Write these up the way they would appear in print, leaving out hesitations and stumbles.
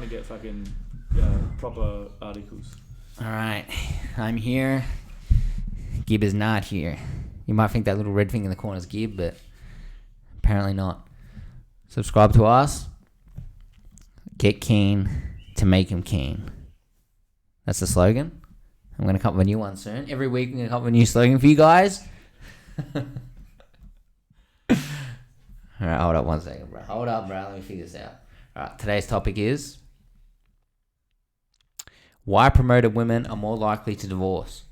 to get fucking proper articles. All right, I'm here. Gib is not here. You might think that little red thing in the corner is Gib, but apparently not. Subscribe to us. Get keen to make him keen. That's the slogan. I'm going to come up with a new one soon. Every week I'm going to come up with a new slogan for you guys. All right, hold up 1 second, bro. Hold up, bro. Let me figure this out. All right, today's topic is why promoted women are more likely to divorce.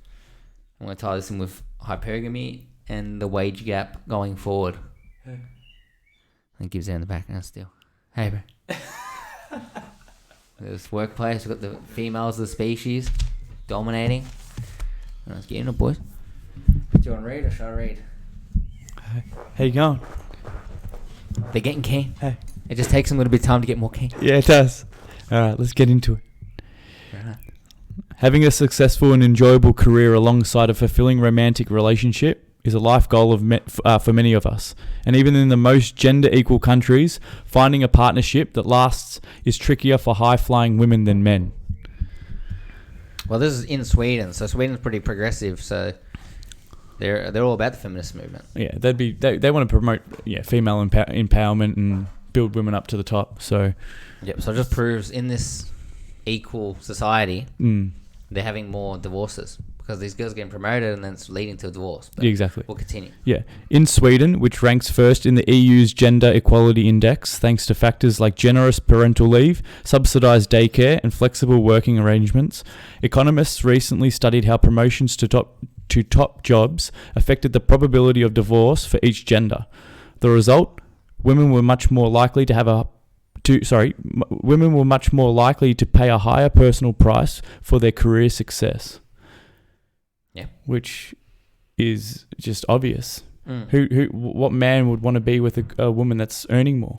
I'm going to tie this in with hypergamy and the wage gap going forward. Hey. And Gibbs there in the background still. Hey, bro. This workplace, we've got the females of the species dominating. Let's get in it, boys. Do you want to read or shall I read? How you going? They're getting keen. Hey. It just takes them a little bit of time to get more keen. Yeah, it does. All right, let's get into it. Right. Having a successful and enjoyable career alongside a fulfilling romantic relationship is a life goal for many of us. And even in the most gender-equal countries, finding a partnership that lasts is trickier for high-flying women than men. Well, this is in Sweden, so Sweden's pretty progressive, so they're all about the feminist movement. Yeah, they want to promote female empowerment and build women up to the top. So yep. So it just proves in this equal society, they're having more divorces because these girls are getting promoted and then it's leading to a divorce. But exactly. We'll continue. Yeah. In Sweden, which ranks first in the EU's Gender Equality Index, thanks to factors like generous parental leave, subsidised daycare, and flexible working arrangements, economists recently studied how promotions to top jobs affected the probability of divorce for each gender. The result: women were much more likely to pay a higher personal price for their career success. Yeah, which is just obvious. What man would want to be with a woman that's earning more?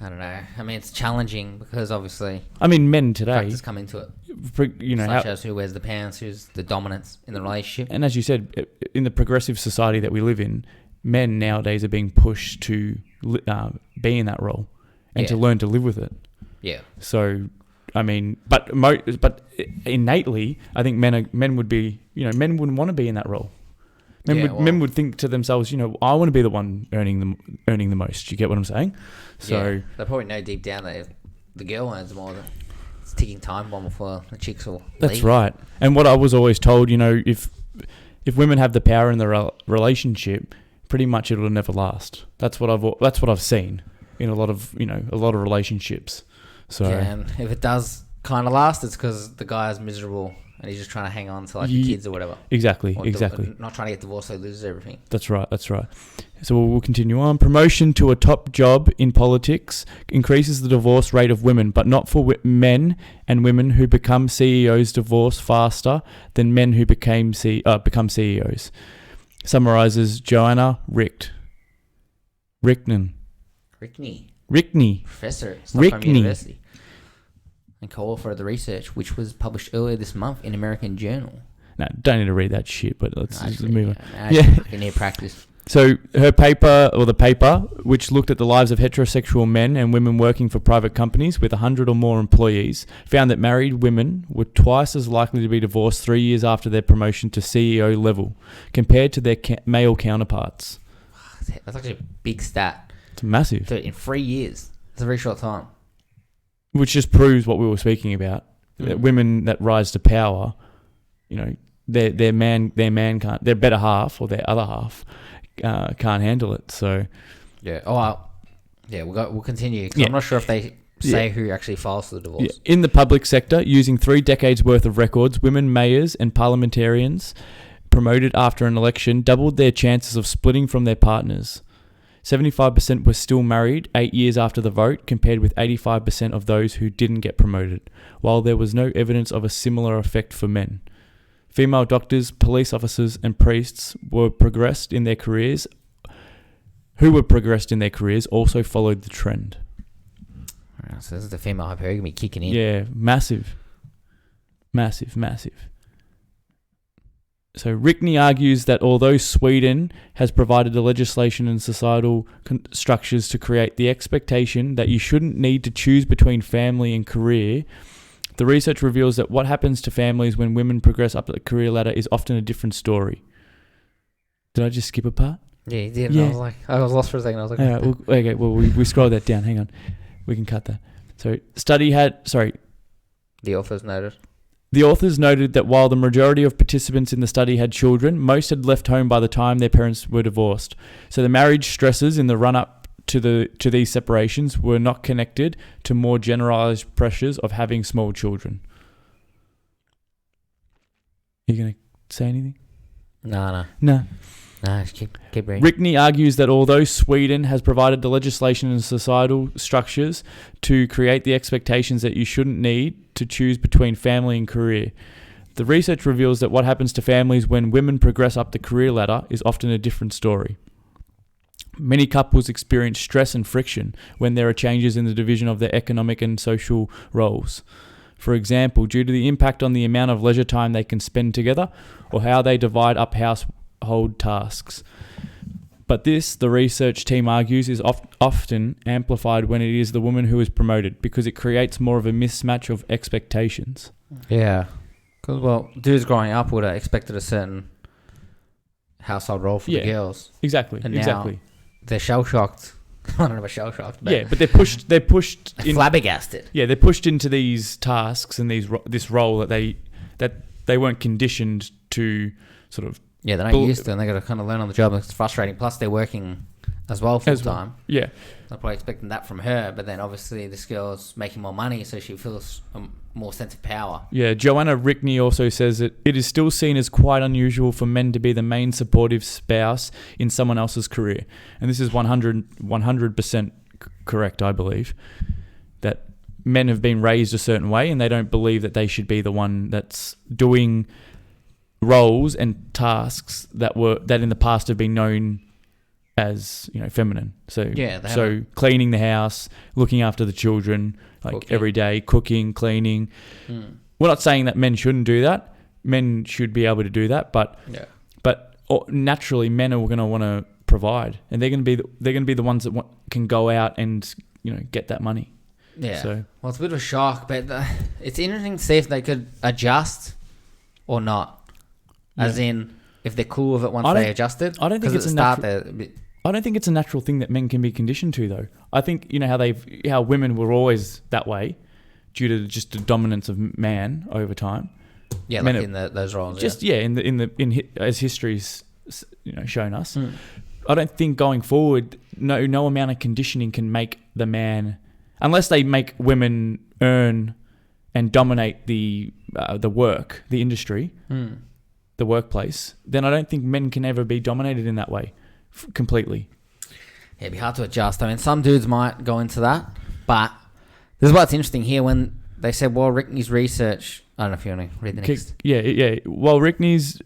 I don't know. I mean, it's challenging because obviously, men today factors come into it. Such as who wears the pants, who's the dominance in the relationship. And as you said, in the progressive society that we live in, men nowadays are being pushed to be in that role and to learn to live with it. Yeah. So, I mean, but innately, I think men would be, men wouldn't want to be in that role. Men would think to themselves, I want to be the one earning the most. You get what I'm saying? So they probably know deep down that if the girl earns more, it's a ticking time bomb before the chicks will leave. That's right. And what I was always told, if women have the power in the relationship, pretty much it'll never last. That's what I've seen in a lot of relationships. So and if it does kind of last, it's because the guy is miserable and he's just trying to hang on to the kids or whatever. Exactly. Not trying to get divorced so he loses everything. That's right. So we'll continue on. Promotion to a top job in politics increases the divorce rate of women, but not for men, and women who become CEOs divorce faster than men who become CEOs. Summarizes Joanna Rickney. Professor at Stockholm University. And co-author of the research, which was published earlier this month in American Journal. No, don't need to read that shit, but let's move on. I need practice. So the paper, which looked at the lives of heterosexual men and women working for private companies with 100 or more employees, found that married women were twice as likely to be divorced 3 years after their promotion to CEO level, compared to their male counterparts. That's actually a big stat. It's massive. So in 3 years. It's a very short time. Which just proves what we were speaking about. That women that rise to power, their better half or their other half can't handle it. So we'll continue. I'm not sure if they say who actually files for the divorce. Yeah. In the public sector, using 3 decades worth of records, women mayors and parliamentarians promoted after an election doubled their chances of splitting from their partners. 75% were still married 8 years after the vote, compared with 85% of those who didn't get promoted, while there was no evidence of a similar effect for men. Female doctors, police officers, and priests who progressed in their careers also followed the trend. So this is the female hypergamy kicking in. Yeah, massive. So Rickney argues that although Sweden has provided the legislation and societal structures to create the expectation that you shouldn't need to choose between family and career, the research reveals that what happens to families when women progress up the career ladder is often a different story. Did I just skip a part? Yeah, you did. Yeah. I was lost for a second. I was like, okay, well, we scrolled that down. Hang on. We can cut that. So the authors noted. The authors noted that while the majority of participants in the study had children, most had left home by the time their parents were divorced. So the marriage stresses in the run-up to these separations were not connected to more generalized pressures of having small children. You going to say anything? No. Just keep reading. Rickney argues that although Sweden has provided the legislation and societal structures to create the expectations that you shouldn't need to choose between family and career, the research reveals that what happens to families when women progress up the career ladder is often a different story. Many couples experience stress and friction when there are changes in the division of their economic and social roles. For example, due to the impact on the amount of leisure time they can spend together or how they divide up household tasks. But this, the research team argues, is often amplified when it is the woman who is promoted because it creates more of a mismatch of expectations. Yeah. Because, dudes growing up would have expected a certain household role for the girls. Exactly. And exactly. Now they're shell-shocked. I don't know about shell-shocked. But but they're pushed in, flabbergasted. Yeah, they're pushed into these tasks and this role that they weren't conditioned to sort of. Yeah, they're not used to it, and they got to kind of learn on the job. It's frustrating. Plus, they're working as well full time. Yeah. They're probably expecting that from her, but then obviously this girl's making more money, so she feels a more sense of power. Yeah, Joanna Rickney also says that it is still seen as quite unusual for men to be the main supportive spouse in someone else's career. And this is 100% correct, I believe, that men have been raised a certain way and they don't believe that they should be the one that's doing roles and tasks that in the past have been known as feminine. So cleaning the house, looking after the children, cooking. Every day, cooking, cleaning. We're not saying that men shouldn't do that. Men should be able to do that, but naturally, men are going to want to provide, and they're going to be the ones that can go out and get that money. Yeah. So it's a bit of a shock, but it's interesting to see if they could adjust or not. As in, if they're cool with it once they adjust it. I don't think it's I don't think it's a natural thing that men can be conditioned to, though. I think how women were always that way, due to just the dominance of man over time. Yeah, like in those roles. As history's shown us. I don't think going forward, no amount of conditioning can make the man, unless they make women earn and dominate the work, the industry. The workplace, then I don't think men can ever be dominated in that way completely. Yeah, it'd be hard to adjust. I mean, some dudes might go into that, but this is what's interesting here when they said, well, Rickney's research, I don't know if you want to read the next. Yeah. While Rickney's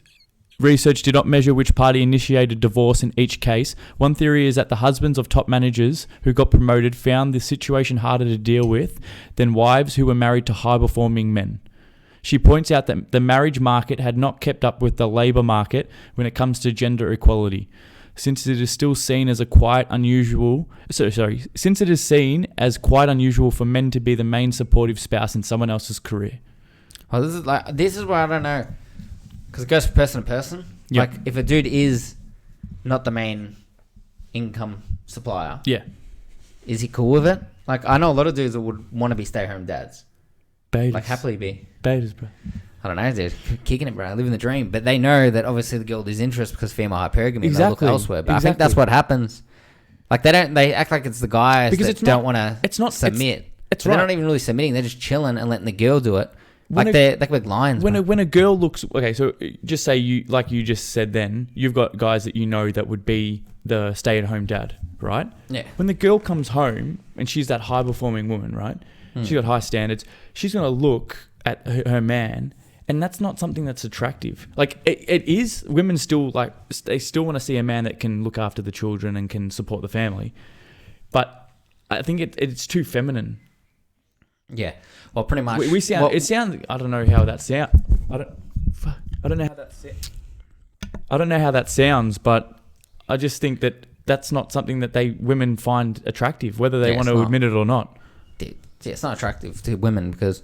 research did not measure which party initiated divorce in each case, one theory is that the husbands of top managers who got promoted found the situation harder to deal with than wives who were married to high-performing men. She points out that the marriage market had not kept up with the labour market when it comes to gender equality, since it is still seen as quite unusual for men to be the main supportive spouse in someone else's career. Oh, this is where I don't know, because it goes from person to person. Yep. Like if a dude is not the main income supplier, is he cool with it? Like I know a lot of dudes that would want to be stay-at-home dads. Betas. Like happily be. Betas, bro. I don't know, they're kicking it, bro. Living the dream. But they know that obviously the girl loses interest because female hypergamy. Exactly. They look elsewhere. But I think that's what happens. Like they act like it's the guys that don't want to submit. They're not even really submitting. They're just chilling and letting the girl do it. They're like lions. When a girl looks, okay, so just say you just said then, you've got guys that that would be the stay-at-home dad, right? Yeah. When the girl comes home and she's that high-performing woman, right? She's got high standards. She's going to look at her man, and that's not something that's attractive. Like it is. Women still they still want to see a man that can look after the children and can support the family, but I think it's too feminine. Yeah. Well, pretty much. We sound. It sounds. I don't know how that sounds. I don't know how that sounds. I don't know how that sounds, but I just think that that's not something that women find attractive, whether they want to admit it or not. Dude, yeah, it's not attractive to women because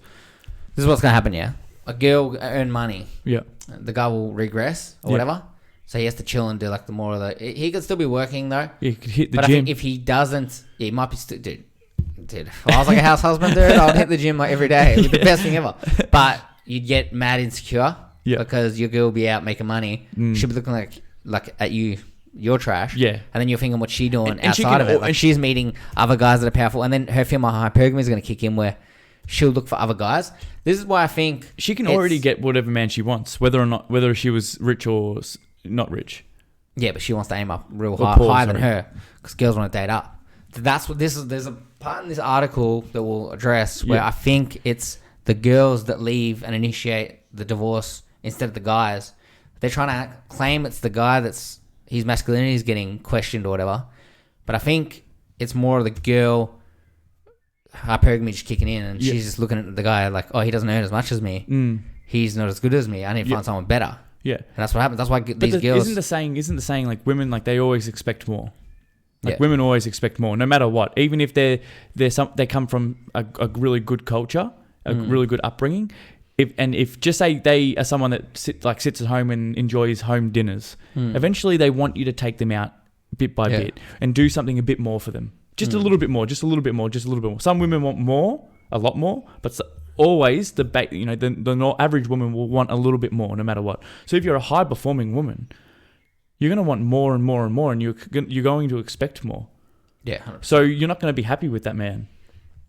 this is what's going to happen, yeah? A girl will earn money. Yeah. The guy will regress or whatever. So he has to chill and do like the more of the... He could still be working though. Yeah, he could hit the gym. But I think if he doesn't... Yeah, he might be... Dude, if I was like a house husband, dude, I'd hit the gym like every day. It'd be the best thing ever. But you'd get mad insecure because your girl will be out making money. She'll be looking like at you... You're trash. Yeah. And then you're thinking what she's doing outside of it. Like she's meeting other guys that are powerful. And then her film on hypergamy is going to kick in where she'll look for other guys. This is why I think... She can already get whatever man she wants, whether she was rich or not rich. Yeah, but she wants to aim up real higher than her because girls want to date up. That's what this is. There's a part in this article that we'll address where I think it's the girls that leave and initiate the divorce instead of the guys. They're trying to claim it's the guy that's... His masculinity is getting questioned or whatever. But I think it's more of the girl hypergamy just kicking in and she's just looking at the guy like, oh, he doesn't earn as much as me. He's not as good as me. I need to find someone better. Yeah. And that's what happens. That's why these girls... Isn't the saying like women, like they always expect more? Like women always expect more, no matter what. Even if they come from a really good culture, a really good upbringing. If just say they are someone that sits at home and enjoys home dinners, eventually they want you to take them out bit by bit and do something a bit more for them. Just a little bit more, just a little bit more, just a little bit more. Some women want more, a lot more, but always the average woman will want a little bit more no matter what. So if you're a high performing woman, you're going to want more and more and more, and you're going to expect more. Yeah. 100%. So you're not going to be happy with that man.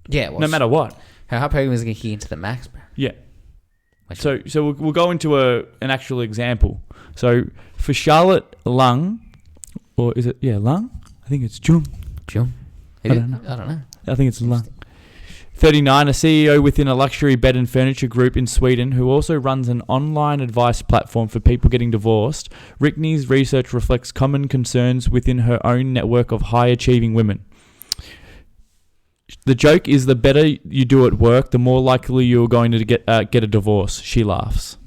Yeah. Well, no matter what. Her hypergamy is going to get into the max, bro. Yeah. So we'll go into an actual example. So for Charlotte Lung, or is it Lung? I think it's Jung. I don't know. I think it's Lung. 39, a CEO within a luxury bed and furniture group in Sweden who also runs an online advice platform for people getting divorced. Rickney's research reflects common concerns within her own network of high-achieving women. The joke is the better you do at work, the more likely you're going to get a divorce. She laughs.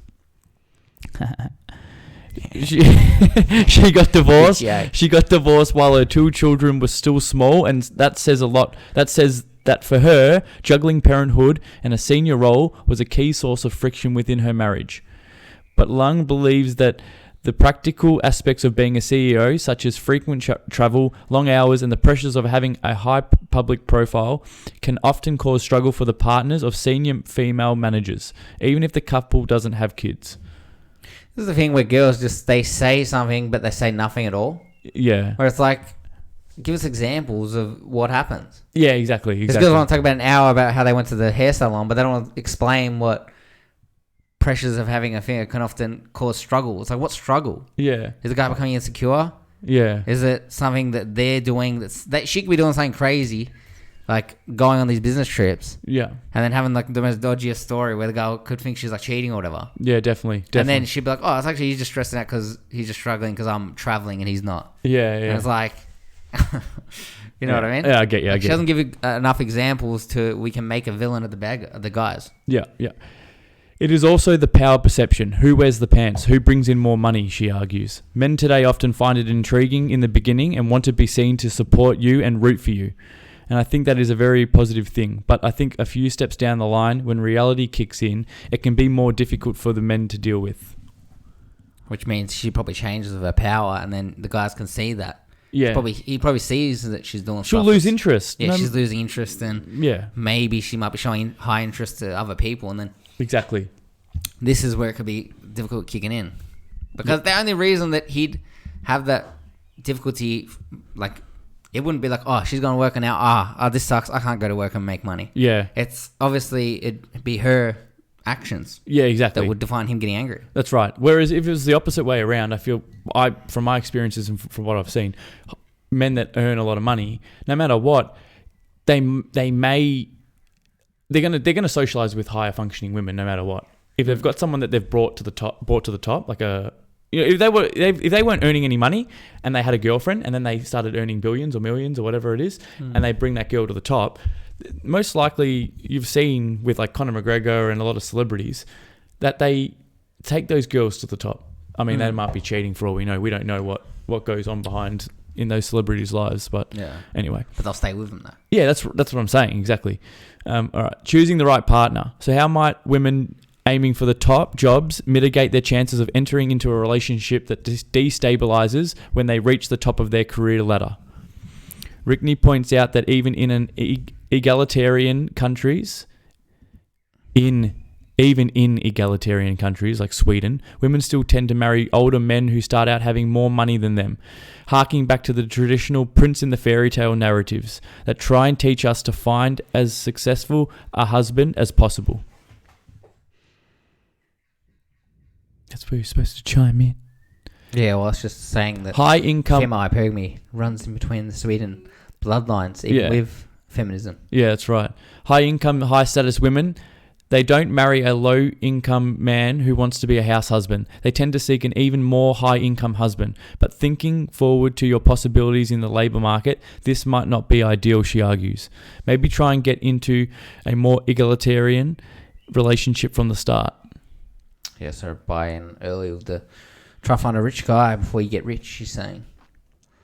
She got divorced. She got divorced while her 2 children were still small, and that says a lot. That says that for her, juggling parenthood and a senior role was a key source of friction within her marriage. But Lung believes that the practical aspects of being a CEO, such as frequent travel, long hours, and the pressures of having a high public profile, can often cause struggle for the partners of senior female managers, even if the couple doesn't have kids. This is the thing where girls they say something, but they say nothing at all. Yeah. Where it's like, give us examples of what happens. Yeah, exactly. Because girls want to talk about an hour about how they went to the hair salon, but they don't want to explain what pressures of having a thing can often cause struggle. It's like, what struggle? Yeah. Is the guy becoming insecure? Yeah. Is it something that they're doing that she could be doing something crazy, like going on these business trips? Yeah. And then having like the most dodgiest story where the guy could think she's like cheating or whatever. Yeah, definitely. And then she'd be like, oh, it's actually he's just stressing out because he's just struggling because I'm traveling and he's not. Yeah, yeah. And it's like, you know what I mean? Yeah, I get you. She doesn't give you enough examples we can make a villain of the guys. Yeah, yeah. It is also the power perception. Who wears the pants? Who brings in more money, she argues. Men today often find it intriguing in the beginning and want to be seen to support you and root for you. And I think that is a very positive thing. But I think a few steps down the line, when reality kicks in, it can be more difficult for the men to deal with. Which means she probably changes with her power and then the guys can see that. Yeah. He probably sees that she's doing She'll lose interest. Yeah, she's losing interest and maybe she might be showing high interest to other people and then... Exactly. This is where it could be difficult kicking in. Because the only reason that he'd have that difficulty, like, it wouldn't be like, oh, she's going to work now. This sucks. I can't go to work and make money. Yeah. It's obviously, it'd be her actions. Yeah, exactly. That would define him getting angry. That's right. Whereas if it was the opposite way around, I feel, from my experiences and from what I've seen, men that earn a lot of money, no matter what, they're gonna socialize with higher functioning women no matter what. If they've got someone that they've brought to the top, like if they weren't earning any money and they had a girlfriend and then they started earning billions or millions or whatever it is, and they bring that girl to the top, most likely you've seen with like Conor McGregor and a lot of celebrities that they take those girls to the top. I mean, they might be cheating for all we know. We don't know what goes on behind in those celebrities' lives, but anyway. But they'll stay with them though. Yeah, that's what I'm saying, exactly. All right, choosing the right partner. So how might women aiming for the top jobs mitigate their chances of entering into a relationship that destabilizes when they reach the top of their career ladder? Rickney points out that even in an egalitarian countries, even in egalitarian countries like Sweden, women still tend to marry older men who start out having more money than them, harking back to the traditional prince in the fairy tale narratives that try and teach us to find as successful a husband as possible. That's where you're supposed to chime in. Yeah, well, I was just saying that high income female hypergamy runs in between the Sweden bloodlines, even with feminism. Yeah, that's right. High income, high status women, they don't marry a low income man who wants to be a house husband. They tend to seek an even more high income husband. But thinking forward to your possibilities in the labour market, this might not be ideal, she argues. Maybe try and get into a more egalitarian relationship from the start. Yeah, so buy in early with the try to find a rich guy before you get rich, she's saying.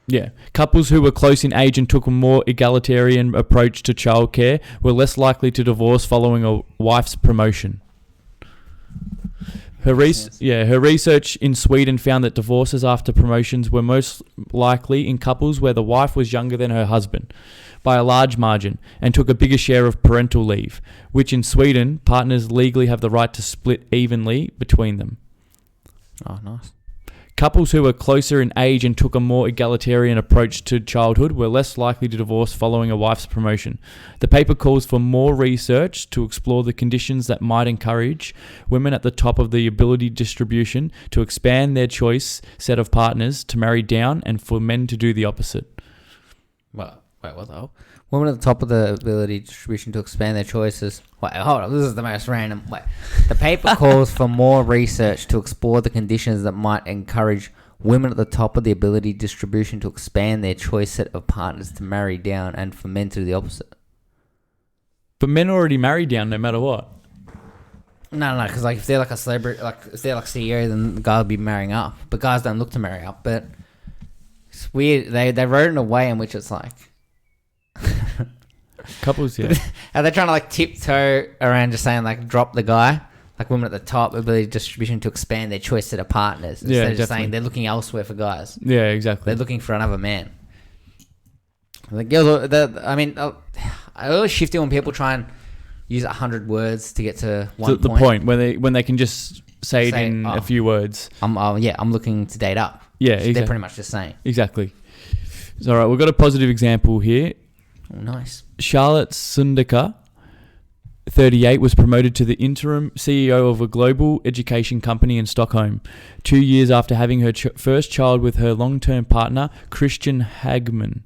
Yeah. Couples who were close in age and took a more egalitarian approach to childcare were less likely to divorce following a wife's promotion. Her research in Sweden found that divorces after promotions were most likely in couples where the wife was younger than her husband by a large margin and took a bigger share of parental leave, which in Sweden, partners legally have the right to split evenly between them. Oh, nice. Couples who were closer in age and took a more egalitarian approach to childhood were less likely to divorce following a wife's promotion. The paper calls for more research to explore the conditions that might encourage women at the top of the ability distribution to expand their choice set of partners to marry down and for men to do the opposite. Well, wait, what the hell? Women at the top of the ability distribution to expand their choices. Wait, hold on. This is the most random. Wait. The paper calls for more research to explore the conditions that might encourage women at the top of the ability distribution to expand their choice set of partners to marry down and for men to do the opposite. But men already marry down no matter what. No, because like if they're like a celebrity, like if they're like CEO, then the guy will be marrying up. But guys don't look to marry up. But it's weird. They wrote it in a way in which it's like. Couples, yeah. Are they trying to like tiptoe around just saying like drop the guy? Like women at the top, ability distribution to expand their choice set of partners. Instead of just saying they're looking elsewhere for guys. Yeah, exactly. They're looking for another man. The girls, I always shift it when people try and use 100 words to get to one point. The point when they can just say it in a few words. I'm looking to date up. Yeah, exactly. They're pretty much just saying. Exactly. It's all right. We've got a positive example here. Oh, nice. Charlotte Sundeka, 38, was promoted to the interim CEO of a global education company in Stockholm 2 years after having her first child with her long-term partner, Christian Hagman,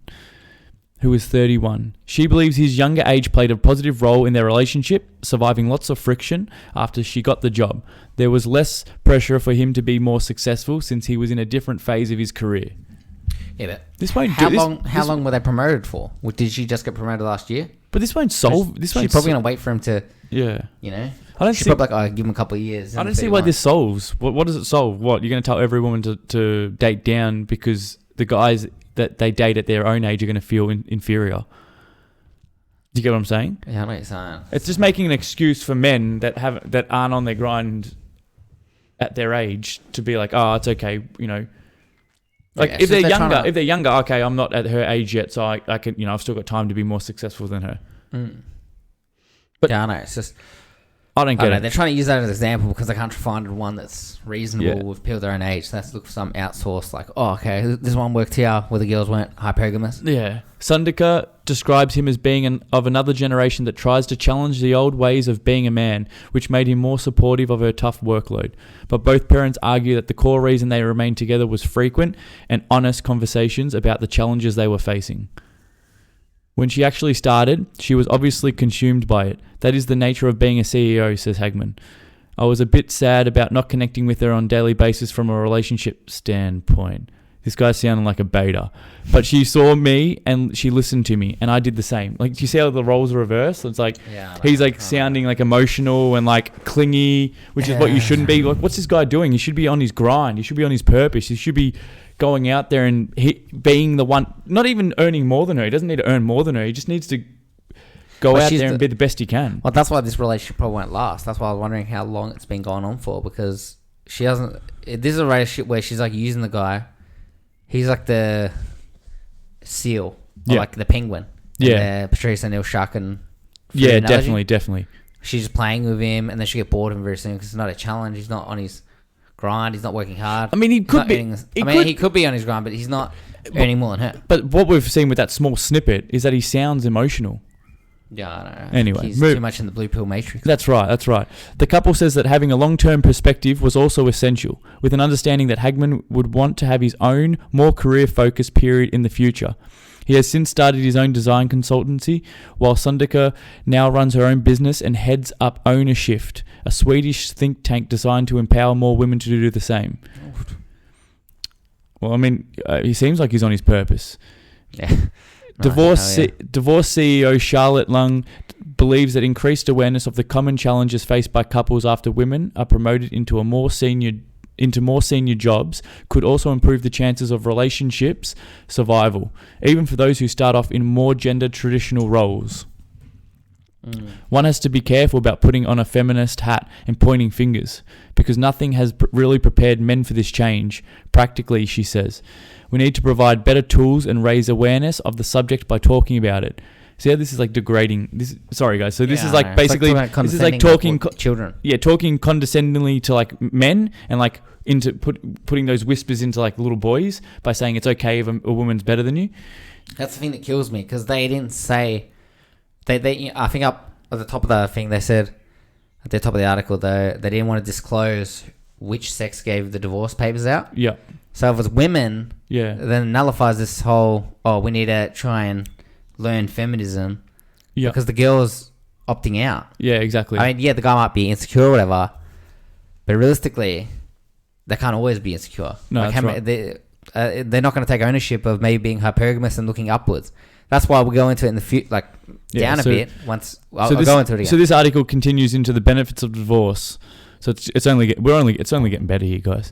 who was 31. She believes his younger age played a positive role in their relationship, surviving lots of friction after she got the job. There was less pressure for him to be more successful since he was in a different phase of his career. Yeah, but how long were they promoted for? Did she just get promoted last year? But this won't solve. She's probably going to wait for him to. Yeah. You know. I don't she's see. Probably give him a couple of years. I don't see why this solves. What does it solve? What, you're going to tell every woman to date down because the guys that they date at their own age are going to feel inferior? Do you get what I'm saying? Yeah, I know what you're saying. It's just making an excuse for men that aren't on their grind at their age to be like, oh, it's okay, you know. Like if they're younger, okay, I'm not at her age yet, so I can, you know, I've still got time to be more successful than her. But yeah, I know. It's just I don't get it. They're trying to use that as an example because they can't find one that's reasonable with people their own age. So let's look for some outsourced, like, oh, okay, this one worked here where the girls weren't hypergamous. Yeah. Sundeka describes him as being of another generation that tries to challenge the old ways of being a man, which made him more supportive of her tough workload. But both parents argue that the core reason they remained together was frequent and honest conversations about the challenges they were facing. When she actually started, she was obviously consumed by it. That is the nature of being a CEO, says Hagman. I was a bit sad about not connecting with her on a daily basis from a relationship standpoint. This guy's sounding like a beta. But she saw me and she listened to me, and I did the same. Like, do you see how the roles are reversed? It's like, he's like sounding like emotional and like clingy, which is what you shouldn't be. Like, what's this guy doing? He should be on his grind. He should be on his purpose. He should be going out there and being the one, not even earning more than her. He doesn't need to earn more than her. He just needs to go out there and be the best he can. Well, that's why this relationship probably won't last. That's why I was wondering how long it's been going on for, because she doesn't. This is a relationship where she's like using the guy. He's like the seal, or like the penguin. Yeah. The Patrice O'Neill shark and definitely. She's just playing with him, and then she get bored of him very soon because it's not a challenge. He's not on his grind. He's not working hard. I mean, he could be. He could be on his grind, but he's not earning more than her. But what we've seen with that small snippet is that he sounds emotional. Yeah, I know. Anyway, he's too much in the blue pill matrix. That's right. The couple says that having a long-term perspective was also essential, with an understanding that Hagman would want to have his own, more career-focused period in the future. He has since started his own design consultancy, while Sundika now runs her own business and heads up Owner Shift, a Swedish think tank designed to empower more women to do the same. Well, I mean, he seems like he's on his purpose. Yeah. Divorce CEO Charlotte Lung believes that increased awareness of the common challenges faced by couples after women are promoted into more senior jobs could also improve the chances of relationships survival, even for those who start off in more gender traditional roles. One has to be careful about putting on a feminist hat and pointing fingers, because nothing has really prepared men for this change. Practically, she says, we need to provide better tools and raise awareness of the subject by talking about it. See how this is like degrading? Sorry guys. So this is like basically this is like talking children. Yeah, talking condescendingly to like men and like into putting those whispers into like little boys by saying it's okay if a woman's better than you. That's the thing that kills me, because they didn't say. They I think up at the top of the thing they said, at the top of the article though, they didn't want to disclose which sex gave the divorce papers out. Yeah. So if it's women, then it nullifies this whole, we need to try and learn feminism. Yeah. Because the girl's opting out. Yeah, exactly. I mean, the guy might be insecure or whatever, but realistically, they can't always be insecure. No, like that's right. They're not going to take ownership of maybe being hypergamous and looking upwards. That's why we'll go into it in the future, down a bit. Once I'll go into it again. So this article continues into the benefits of divorce. So it's only getting better here, guys.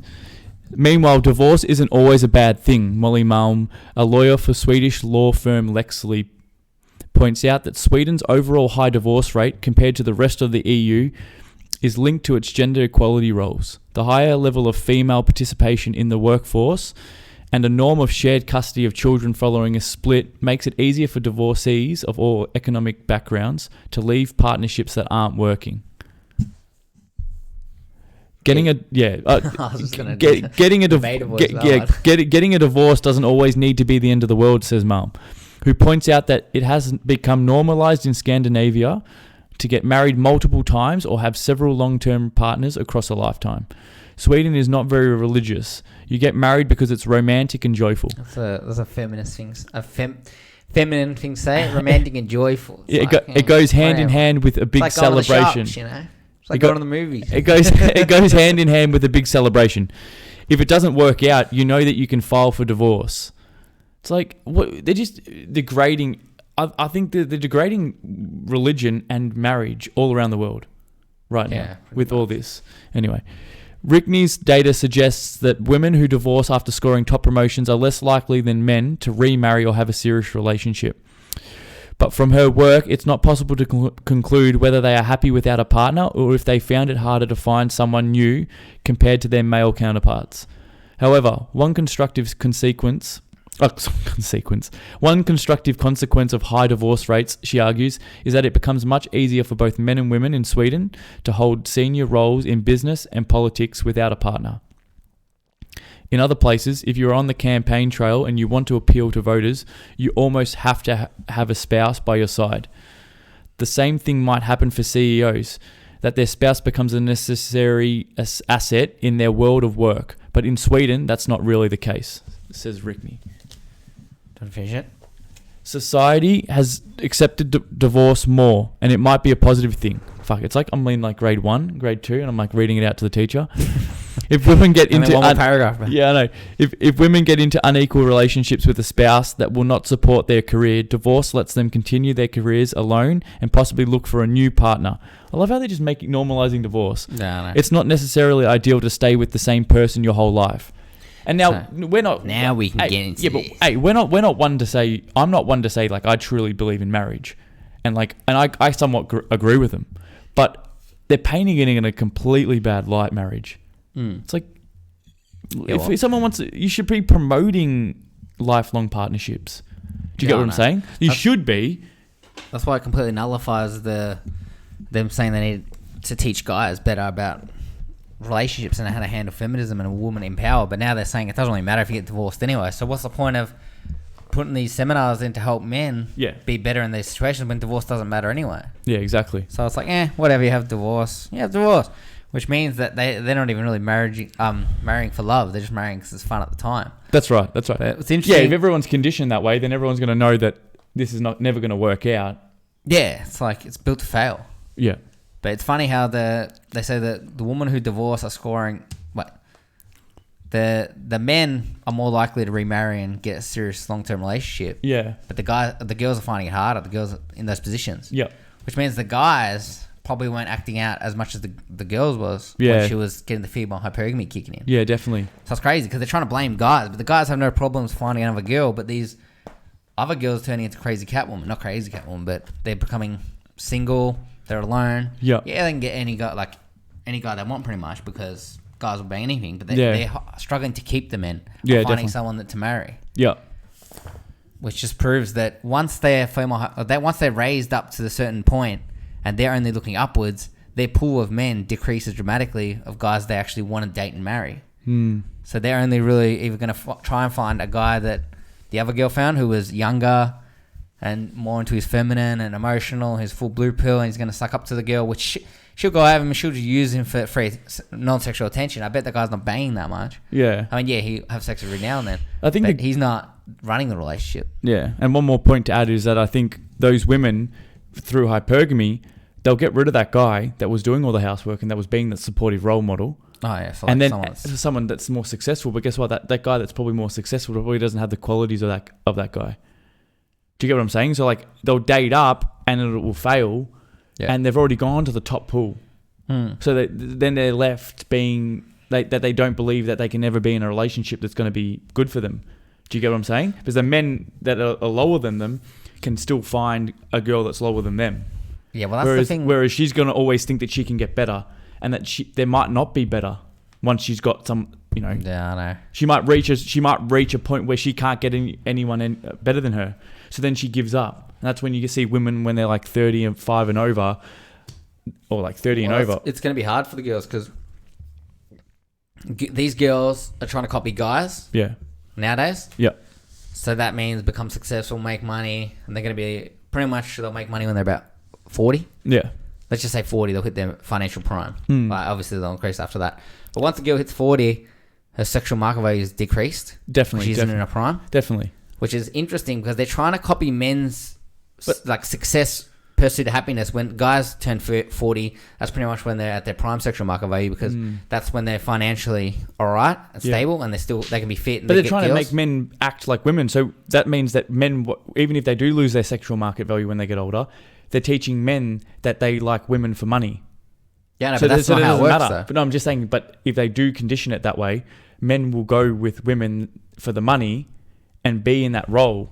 Meanwhile, divorce isn't always a bad thing. Molly Malm, a lawyer for Swedish law firm Lexley, points out that Sweden's overall high divorce rate compared to the rest of the EU is linked to its gender equality roles. The higher level of female participation in the workforce and a norm of shared custody of children following a split makes it easier for divorcees of all economic backgrounds to leave partnerships that aren't working. Getting a divorce doesn't always need to be the end of the world, says Malm, who points out that it has become normalized in Scandinavia to get married multiple times or have several long-term partners across a lifetime. Sweden is not very religious. You get married because it's romantic and joyful. That's a feminist thing. Feminine thing to say, romantic and joyful. It goes hand in hand with a big celebration. It's like going to the movies. It goes hand in hand with a big celebration. If it doesn't work out, you know that you can file for divorce. It's like they're just degrading. I think they're degrading religion and marriage all around the world right now with all this. Anyway, Rickney's data suggests that women who divorce after scoring top promotions are less likely than men to remarry or have a serious relationship. But from her work, it's not possible to conclude whether they are happy without a partner or if they found it harder to find someone new compared to their male counterparts. However, one constructive consequence of high divorce rates, she argues, is that it becomes much easier for both men and women in Sweden to hold senior roles in business and politics without a partner. In other places, if you're on the campaign trail and you want to appeal to voters, you almost have to have a spouse by your side. The same thing might happen for CEOs, that their spouse becomes a necessary asset in their world of work. But in Sweden, that's not really the case, says Rickney. Don't finish it. Society has accepted divorce more, and it might be a positive thing. Fuck, it's like I'm in like grade 1, grade 2, and I'm like reading it out to the teacher. If women get And then into one more paragraph. Bro. yeah, I know. If women get into unequal relationships with a spouse that will not support their career, divorce lets them continue their careers alone and possibly look for a new partner. I love how they just make normalizing divorce. Yeah, I know. It's not necessarily ideal to stay with the same person your whole life. And now we're not. Now we can get into but this. hey, we're not one to say. I'm not one to say like I truly believe in marriage, and I somewhat agree with them, but they're painting it in a completely bad light. Marriage. It's like if someone wants, you should be promoting lifelong partnerships. Do you get what I'm saying? You should be. That's why it completely nullifies them saying they need to teach guys better about relationships and how to handle feminism and a woman in power. But now they're saying it doesn't really matter if you get divorced anyway. So what's the point of putting these seminars in to help men be better in these situations when divorce doesn't matter anyway? Yeah, exactly. So it's like, whatever, you have divorce. You have divorce. Which means that they're not even really marrying for love. They're just marrying because it's fun at the time. That's right. But it's interesting. Yeah, if everyone's conditioned that way, then everyone's going to know that this is never going to work out. Yeah, it's like it's built to fail. Yeah. But it's funny how they say that the women who divorce are scoring... The men are more likely to remarry and get a serious long-term relationship. Yeah. But the girls are finding it harder. The girls are in those positions. Yeah. Which means the guys probably weren't acting out as much as the girls was when she was getting the female hypergamy kicking in. Yeah, definitely. So it's crazy because they're trying to blame guys, but the guys have no problems finding another girl, but these other girls turning into crazy Catwoman. Not crazy Catwoman, but they're becoming single, they're alone. Yeah. Yeah, they can get any guy they want pretty much because guys will bang anything, but they're struggling to keep the men or finding someone to marry. Yeah. Which just proves that once they're raised up to a certain point and they're only looking upwards, their pool of men decreases dramatically of guys they actually want to date and marry. So they're only really either going to try and find a guy that the other girl found who was younger and more into his feminine and emotional, his full blue pill, and he's going to suck up to the girl, which she'll go over him and she'll just use him for non-sexual attention. I bet the guy's not banging that much. Yeah. I mean, he'll have sex every now and then. I think he's not running the relationship. Yeah. And one more point to add is that I think those women, through hypergamy, they'll get rid of that guy that was doing all the housework and that was being the supportive role model. Oh, yeah. And then someone that's more successful. But guess what? That guy that's probably more successful probably doesn't have the qualities of that guy. Do you get what I'm saying? So, like, they'll date up and it will fail. Yeah. And they've already gone to the top pool. So then they're left being... that they don't believe that they can ever be in a relationship that's going to be good for them. Do you get what I'm saying? Because the men that are lower than them can still find a girl that's lower than them. Yeah, well, that's the thing. Whereas she's going to always think that she can get better and that there might not be better once she's got some, Yeah, I know. She might reach a point where she can't get anyone better than her. So then she gives up. And that's when you see women when they're like 35 and over or like 30 and over. It's going to be hard for the girls because these girls are trying to copy guys. Yeah. Nowadays. Yeah. So that means become successful, make money, and they're going to be pretty much, they'll make money when they're about 40. Yeah. Let's just say 40, they'll hit their financial prime. Like, obviously, they'll increase after that. But once a girl hits 40, her sexual market value is decreased. Definitely. She's in her prime. Definitely. Which is interesting because they're trying to copy men's success, pursuit of happiness. When guys turn 40, that's pretty much when they're at their prime sexual market value because that's when they're financially all right and stable and they can be fit. And but they're trying to make men act like women. So that means that men, even if they do lose their sexual market value when they get older, they're teaching men that they like women for money. Yeah, no, but that's not how it works, though. But no, I'm just saying, but if they do condition it that way, men will go with women for the money and be in that role.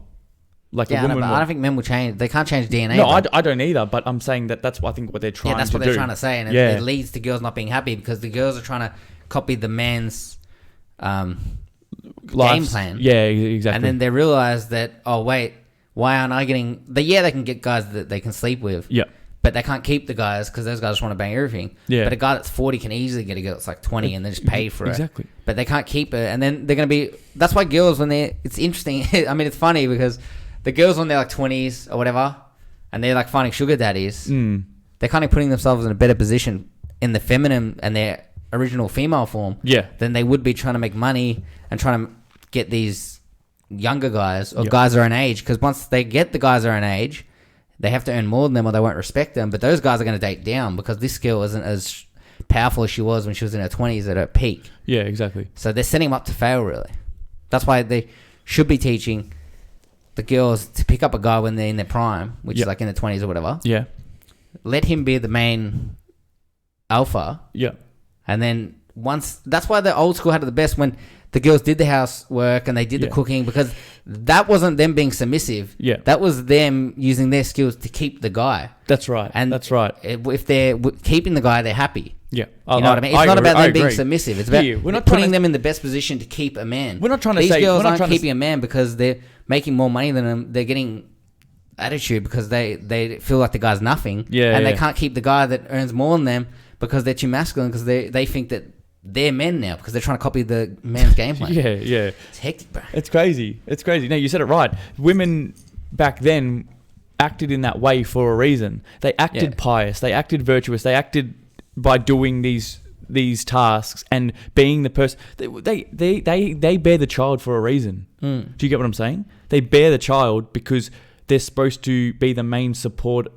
Like a woman. I don't think men will change. They can't change DNA. No, I don't either, but I'm saying that's what I think what they're trying to do. Yeah, that's what they're trying to say, and it leads to girls not being happy because the girls are trying to copy the man's game plan. Yeah, exactly. And then they realize that, oh, wait, why aren't I getting... they can get guys that they can sleep with. Yeah. But they can't keep the guys because those guys just want to bang everything. Yeah. But a guy that's 40 can easily get a girl that's like 20 and then just pay for it. Exactly. But they can't keep it. And then they're going to be... that's why girls, when they're... it's interesting. I mean, it's funny because the girls when they're like 20s or whatever and they're like finding sugar daddies, they're kind of putting themselves in a better position in the feminine and their original female form than they would be trying to make money and trying to get these younger guys or guys their own age. Because once they get the guys their own age... they have to earn more than them or they won't respect them. But those guys are going to date down because this girl isn't as powerful as she was when she was in her 20s at her peak. Yeah, exactly. So they're setting them up to fail, really. That's why they should be teaching the girls to pick up a guy when they're in their prime, which is like in their 20s or whatever. Yeah. Let him be the main alpha. Yeah. And then once... That's why the old school had it the best, when the girls did the housework and they did the cooking, because that wasn't them being submissive. Yeah. That was them using their skills to keep the guy. That's right. And that's right. If they're keeping the guy, they're happy. Yeah. You know what I mean? It's not about them being submissive. It's about we're not putting them in the best position to keep a man. We're not trying to These say... girls aren't keeping a man because they're making more money than him. They're getting attitude because they feel like the guy's nothing. Yeah. And they can't keep the guy that earns more than them because they're too masculine, because they think that they're men now because they're trying to copy the man's game plan. Yeah. It's hectic, bro. It's crazy. No, you said it right. Women back then acted in that way for a reason. They acted pious. They acted virtuous. They acted by doing these tasks and being the person. They bear the child for a reason. Do you get what I'm saying? They bear the child because they're supposed to be the main supporter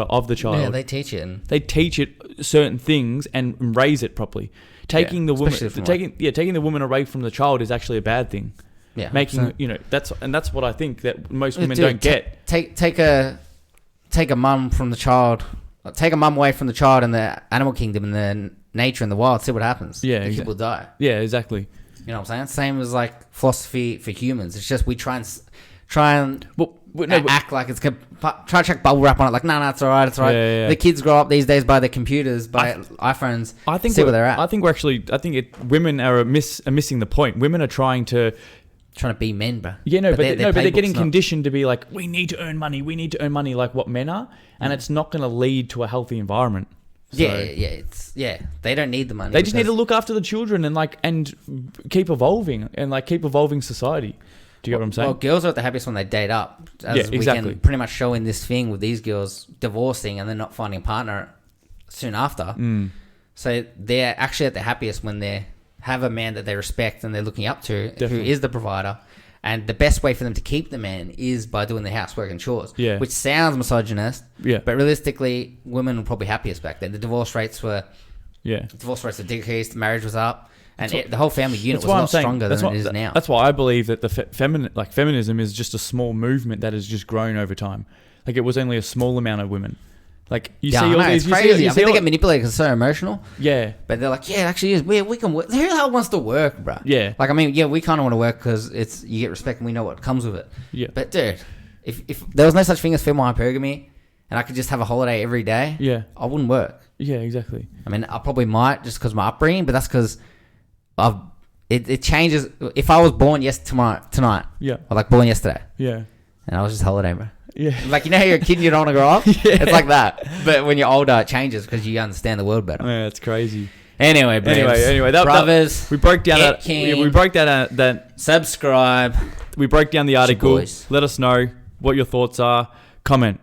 of the child. Yeah, they teach it. They teach it certain things and raise it properly. Taking the woman away from the child is actually a bad thing. Yeah, that's what I think that most women don't get. Take a mum from the child. Take a mum away from the child in the animal kingdom, in the nature, in the wild. See what happens. Yeah, the kid will die. Yeah, exactly. You know what I'm saying? Same as like philosophy for humans. It's just we try and act like it's try to check bubble wrap on it. Like, no, it's all right. It's all right. Yeah. The kids grow up these days by their computers, by iPhones. I think see where they're at. I think women are missing the point. Women are trying to be men, bro. Yeah, no, but they're getting conditioned to be like, we need to earn money, like what men are, and it's not going to lead to a healthy environment. So, they don't need the money. They just need to look after the children and keep evolving society. Do you get what I'm saying? Well, girls are at the happiest when they date up. We can pretty much show in this thing with these girls divorcing and then not finding a partner soon after. So they're actually at the happiest when they have a man that they respect and they're looking up to, who is the provider. And the best way for them to keep the man is by doing the housework and chores. Yeah. Which sounds misogynist. Yeah. But realistically, women were probably happiest back then. The divorce rates were decreased, marriage was up. And the whole family unit was a lot stronger than it is now. That's why I believe that the feminism is just a small movement that has just grown over time. Like, it was only a small amount of women. Like, you see all these... It's crazy. I think they get manipulated because it's so emotional. Yeah. But they're like, it actually is. We can work. Who the hell wants to work, bro? Yeah. Like, I mean, we kind of want to work because you get respect and we know what comes with it. Yeah. But, dude, if there was no such thing as female hypergamy and I could just have a holiday every day, I wouldn't work. Yeah, exactly. I mean, I probably might just because of my upbringing, but that's because it changes. If I was born tonight, or like born yesterday, and I was just holiday, bro. Yeah, like, you know how you're a kid and you don't want to grow up. It's like that. But when you're older, it changes because you understand the world better. Yeah, it's crazy. Anyway, brothers, we broke down that. Subscribe. We broke down the article. Let us know what your thoughts are. Comment.